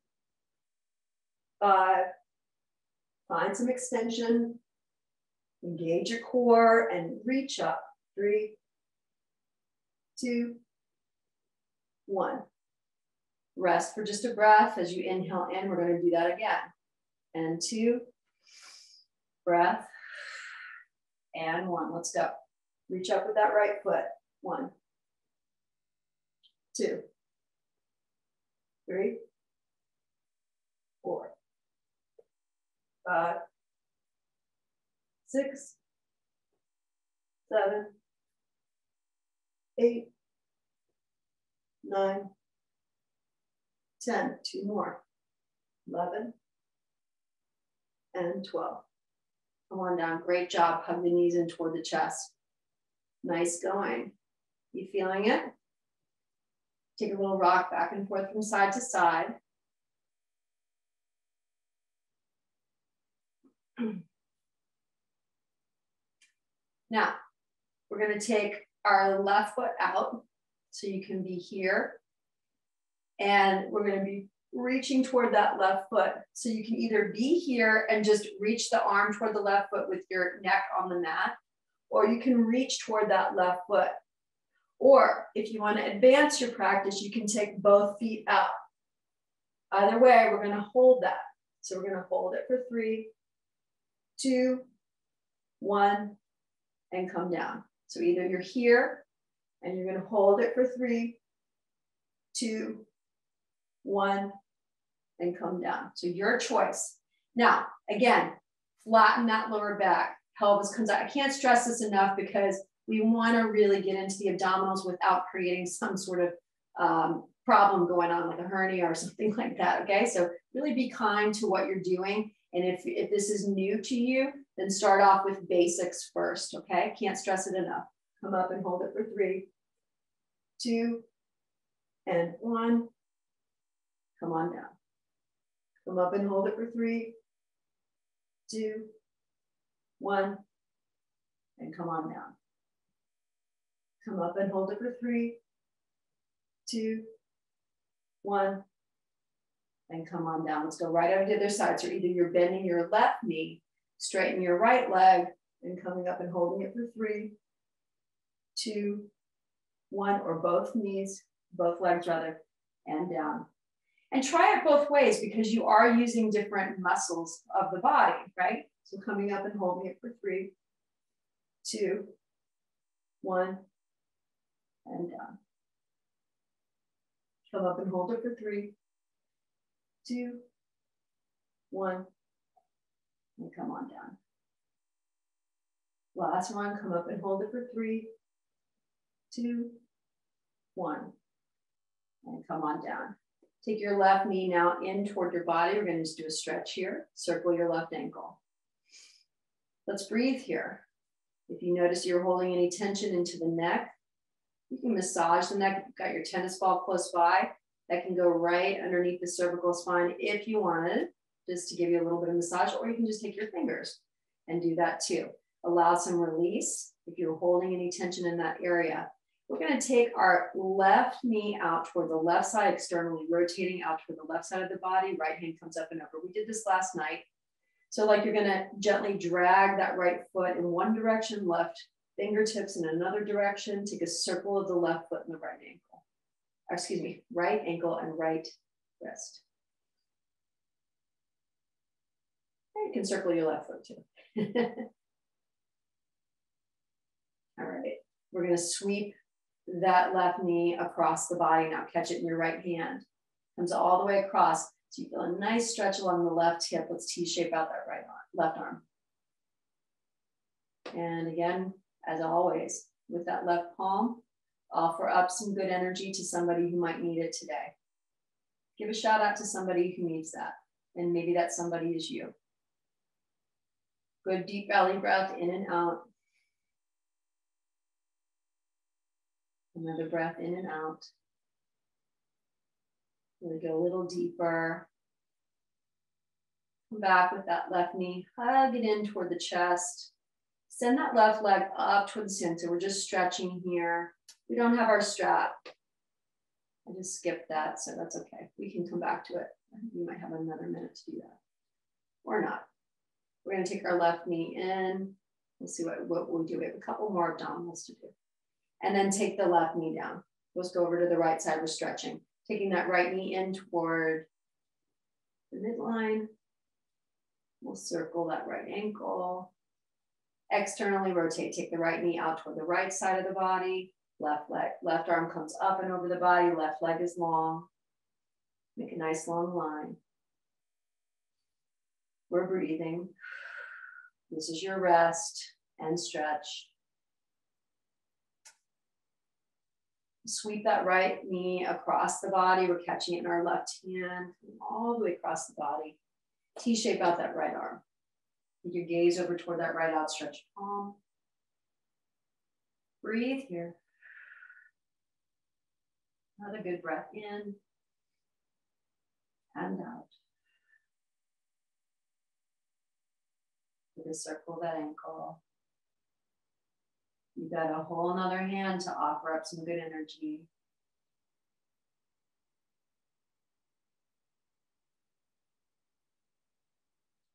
5, find some extension. Engage your core and reach up. 3, 2, 1. Rest for just a breath as you inhale in. We're going to do that again. And 2, breath, and 1. Let's go. Reach up with that right foot. 1, 2, 3, 4, 5, 6, 7, 8, 9, 10. 2 more. 11 and 12. Come on down. Great job. Hug the knees in toward the chest. Nice going. You feeling it? Take a little rock back and forth from side to side. Now, we're going to take our left foot out so you can be here. And we're going to be reaching toward that left foot. So you can either be here and just reach the arm toward the left foot with your neck on the mat, or you can reach toward that left foot. Or if you want to advance your practice, you can take both feet out. Either way, we're going to hold that. So we're going to hold it for 3, 2, 1, and come down. So either you're here and you're going to hold it for 3, 2, 1, and come down. So your choice. Now, again, flatten that lower back. Pelvis comes out. I can't stress this enough because we want to really get into the abdominals without creating some sort of problem going on, like a hernia or something like that. Okay, so really be kind to what you're doing. And if this is new to you, then start off with basics first. Okay, can't stress it enough. Come up and hold it for 3, 2, and 1. Come on down. Come up and hold it for 3, 2, 1, and come on down. Come up and hold it for 3, 2, 1, and come on down. Let's go right over to the other side. So either you're bending your left knee, straighten your right leg, and coming up and holding it for 3, 2, 1, or both knees, both legs rather, and down. And try it both ways because you are using different muscles of the body, right? So coming up and holding it for 3, 2, 1, and down. Come up and hold it for 3, 2, 1, and come on down. Last one, come up and hold it for 3, 2, 1, and come on down. Take your left knee now in toward your body. We're going to just do a stretch here. Circle your left ankle. Let's breathe here. If you notice you're holding any tension into the neck, you can massage the neck. If you've got your tennis ball close by, that can go right underneath the cervical spine if you wanted, just to give you a little bit of massage, or you can just take your fingers and do that too. Allow some release if you're holding any tension in that area. We're going to take our left knee out toward the left side, externally rotating out toward the left side of the body. Right hand comes up and over. We did this last night. So like you're going to gently drag that right foot in one direction, left fingertips in another direction. Take a circle of the left foot and the right ankle. Excuse me, right ankle and right wrist. And you can circle your left foot too. All right, we're going to sweep that left knee across the body. Now catch it in your right hand. Comes all the way across. So you feel a nice stretch along the left hip. Let's T-shape out that right arm, left arm. And again, as always, with that left palm, offer up some good energy to somebody who might need it today. Give a shout out to somebody who needs that. And maybe that somebody is you. Good deep belly breath in and out. Another breath in and out. Really go a little deeper. Come back with that left knee. Hug it in toward the chest. Send that left leg up toward the center. We're just stretching here. We don't have our strap. I just skipped that, so that's okay. We can come back to it. We might have another minute to do that. Or not. We're going to take our left knee in. We'll see what we'll do. We have a couple more abdominals to do. And then take the left knee down. Let's go over to the right side. We're stretching. Taking that right knee in toward the midline. We'll circle that right ankle. Externally rotate. Take the right knee out toward the right side of the body. Left leg, left arm comes up and over the body. Left leg is long. Make a nice long line. We're breathing. This is your rest and stretch. Sweep that right knee across the body. We're catching it in our left hand, all the way across the body. T-shape out that right arm. Take your gaze over toward that right outstretched palm. Breathe here. Another good breath in and out. Just circle that ankle. You've got a whole nother hand to offer up some good energy.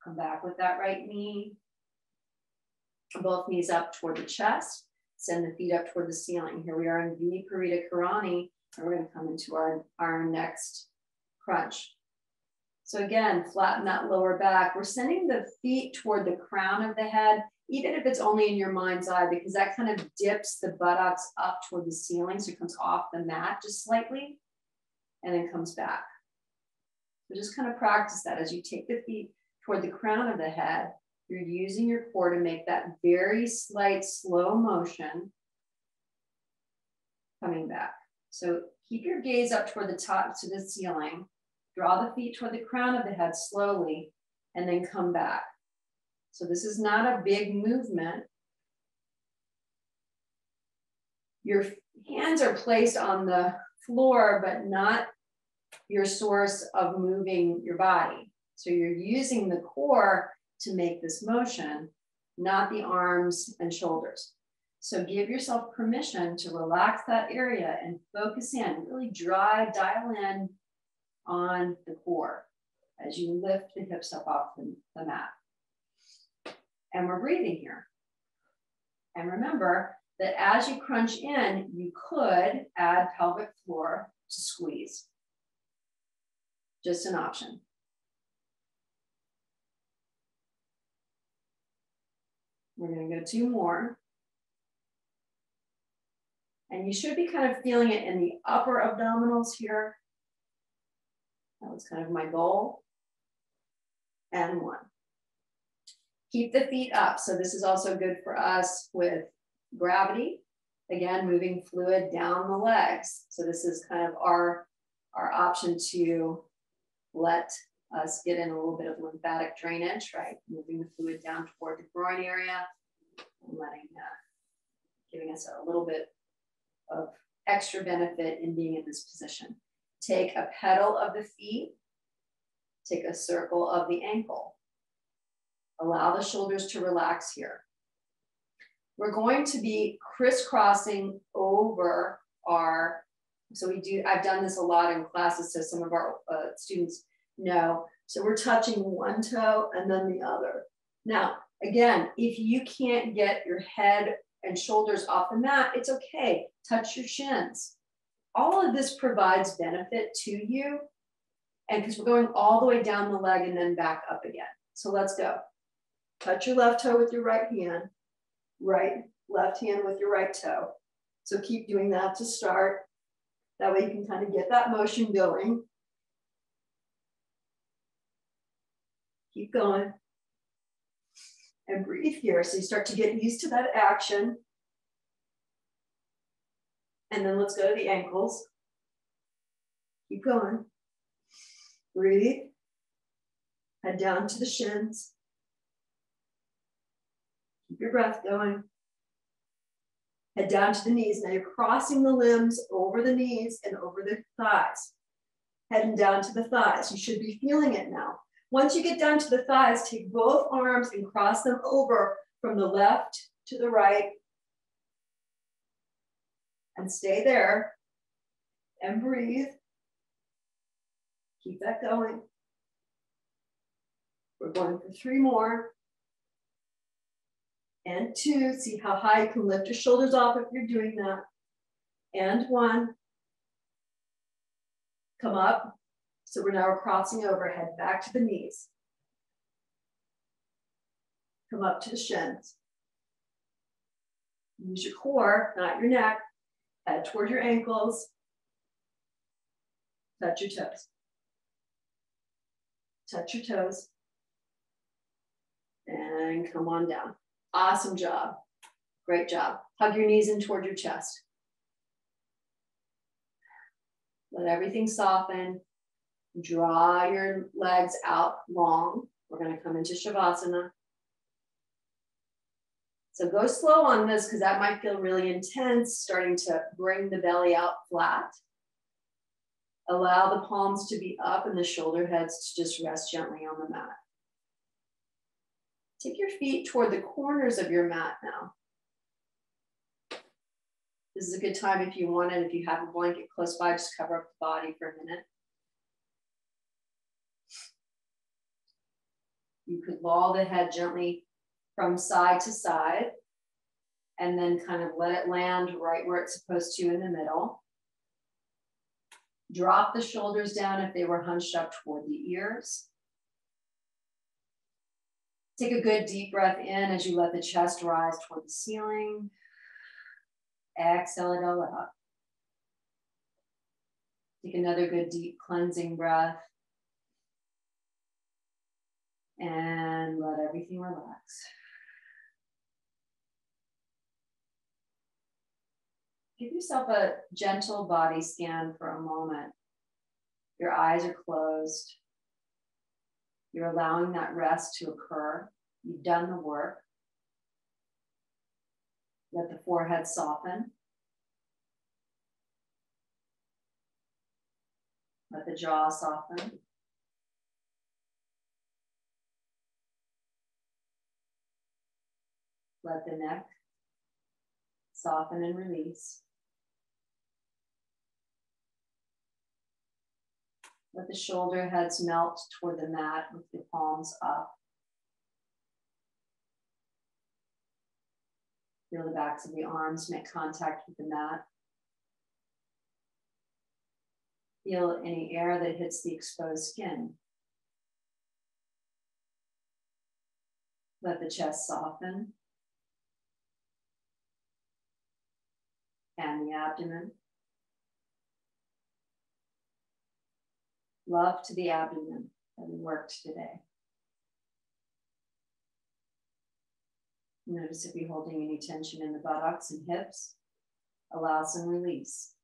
Come back with that right knee. Both knees up toward the chest. Send the feet up toward the ceiling. Here we are in Viparita Karani, and we're going to come into our next crunch. So again, flatten that lower back. We're sending the feet toward the crown of the head, even if it's only in your mind's eye, because that kind of dips the buttocks up toward the ceiling. So it comes off the mat just slightly and then comes back. So just kind of practice that as you take the feet toward the crown of the head. You're using your core to make that very slight, slow motion coming back. So keep your gaze up toward the top to the ceiling. Draw the feet toward the crown of the head slowly and then come back. So this is not a big movement. Your hands are placed on the floor, but not your source of moving your body. So you're using the core to make this motion, not the arms and shoulders. So give yourself permission to relax that area and focus in, really dial in on the core as you lift the hips up off the mat. And we're breathing here. And remember that as you crunch in, you could add pelvic floor to squeeze. Just an option. We're going to go 2 more. And you should be kind of feeling it in the upper abdominals here. That was kind of my goal. And 1. Keep the feet up. So this is also good for us with gravity. Again, moving fluid down the legs. So this is kind of our option to let us get in a little bit of lymphatic drainage, right? Moving the fluid down toward the groin area and giving us a little bit of extra benefit in being in this position. Take a pedal of the feet, take a circle of the ankle. Allow the shoulders to relax here. We're going to be crisscrossing over I've done this a lot in classes, so some of our students know. So we're touching one toe and then the other. Now, again, if you can't get your head and shoulders off the mat, it's okay. Touch your shins. All of this provides benefit to you, and because we're going all the way down the leg and then back up again. So let's go. Touch your left toe with your right hand, left hand with your right toe. So keep doing that to start. That way you can kind of get that motion going. Keep going. And breathe here. So you start to get used to that action. And then let's go to the ankles. Keep going. Breathe. Head down to the shins. Keep your breath going. Head down to the knees. Now you're crossing the limbs over the knees and over the thighs. Heading down to the thighs. You should be feeling it now. Once you get down to the thighs, take both arms and cross them over from the left to the right. And stay there. And breathe. Keep that going. We're going for 3 more. And 2, see how high you can lift your shoulders off if you're doing that. And 1, come up. So we're crossing over, head back to the knees. Come up to the shins. Use your core, not your neck. Head toward your ankles. Touch your toes. Touch your toes. And come on down. Awesome job. Great job. Hug your knees in toward your chest. Let everything soften. Draw your legs out long. We're going to come into Shavasana. So go slow on this because that might feel really intense, starting to bring the belly out flat. Allow the palms to be up and the shoulder heads to just rest gently on the mat. Take your feet toward the corners of your mat now. This is a good time if you want it. If you have a blanket close by, just cover up the body for a minute. You could loll the head gently from side to side and then kind of let it land right where it's supposed to in the middle. Drop the shoulders down if they were hunched up toward the ears. Take a good deep breath in as you let the chest rise toward the ceiling. Exhale it all out. Take another good deep cleansing breath. And let everything relax. Give yourself a gentle body scan for a moment. Your eyes are closed. You're allowing that rest to occur. You've done the work. Let the forehead soften. Let the jaw soften. Let the neck soften and release. Let the shoulder heads melt toward the mat with the palms up. Feel the backs of the arms make contact with the mat. Feel any air that hits the exposed skin. Let the chest soften. And the abdomen. Love to the abdomen that we worked today. Notice if you're holding any tension in the buttocks and hips. Allow some release.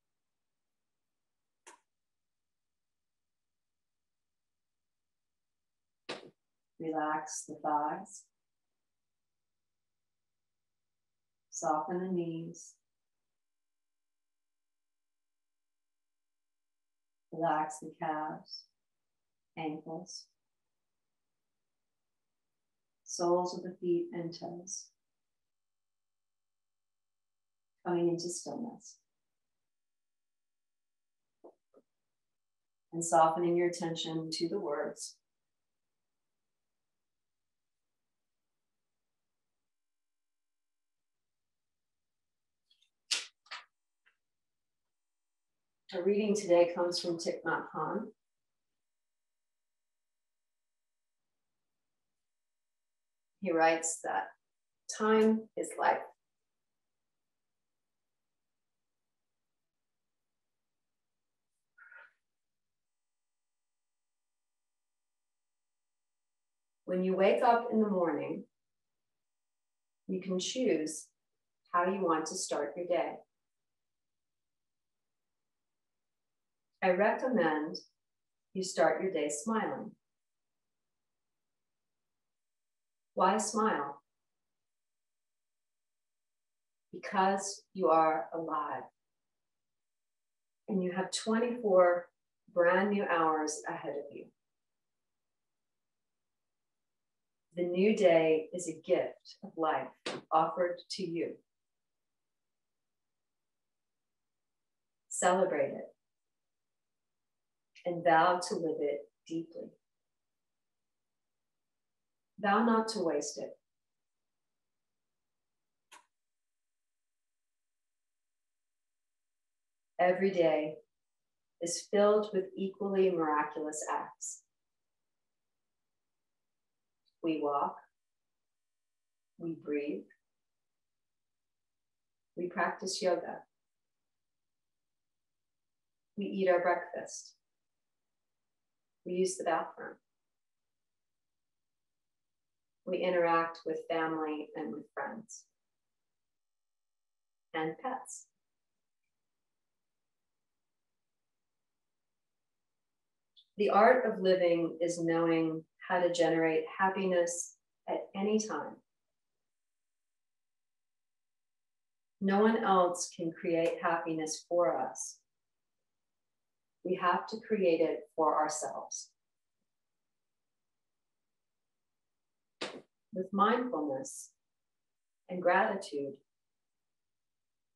Relax the thighs. Soften the knees. Relax the calves, ankles, soles of the feet and toes. Coming into stillness. And softening your attention to the words. Our reading today comes from Thich Nhat Hanh. He writes that time is life. When you wake up in the morning, you can choose how you want to start your day. I recommend you start your day smiling. Why smile? Because you are alive. And you have 24 brand new hours ahead of you. The new day is a gift of life offered to you. Celebrate it. And vow to live it deeply. Vow not to waste it. every day is filled with equally miraculous acts. We walk, we breathe, we practice yoga, we eat our breakfast, we use the bathroom, we interact with family and with friends and pets. The art of living is knowing how to generate happiness at any time. No one else can create happiness for us. We have to create it for ourselves. With mindfulness and gratitude,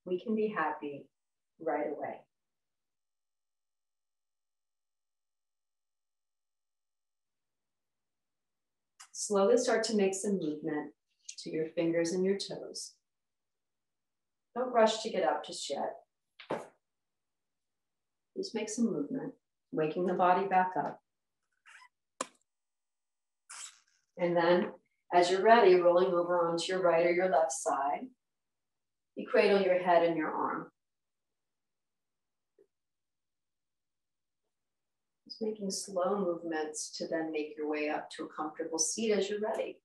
we can be happy right away. Slowly start to make some movement to your fingers and your toes. Don't rush to get up just yet. Just make some movement, waking the body back up. And then, as you're ready, rolling over onto your right or your left side, you cradle your head in your arm. Just making slow movements to then make your way up to a comfortable seat as you're ready.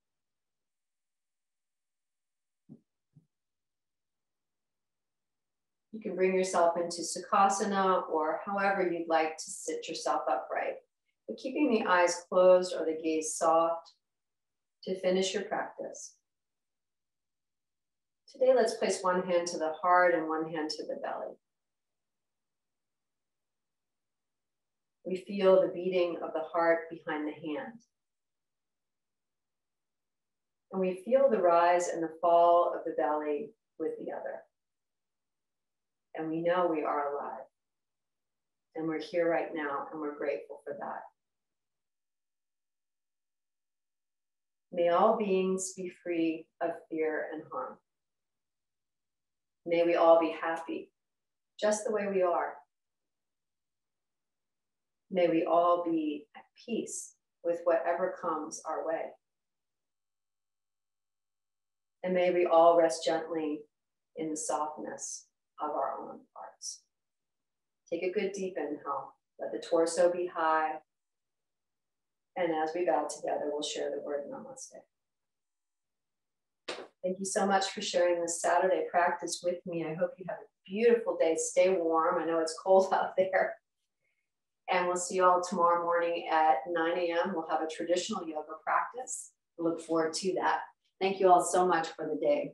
You can bring yourself into Sukhasana or however you'd like to sit yourself upright, but keeping the eyes closed or the gaze soft to finish your practice. Today, let's place one hand to the heart and one hand to the belly. We feel the beating of the heart behind the hand. And we feel the rise and the fall of the belly with the other. And we know we are alive. And we're here right now, and we're grateful for that. May all beings be free of fear and harm. May we all be happy, just the way we are. May we all be at peace with whatever comes our way. And may we all rest gently in the softness of our own hearts. Take a good deep inhale. Let the torso be high. And as we bow together, we'll share the word Namaste. Thank you so much for sharing this Saturday practice with me. I hope you have a beautiful day. Stay warm. I know it's cold out there. And we'll see you all tomorrow morning at 9 a.m. We'll have a traditional yoga practice. We look forward to that. Thank you all so much for the day.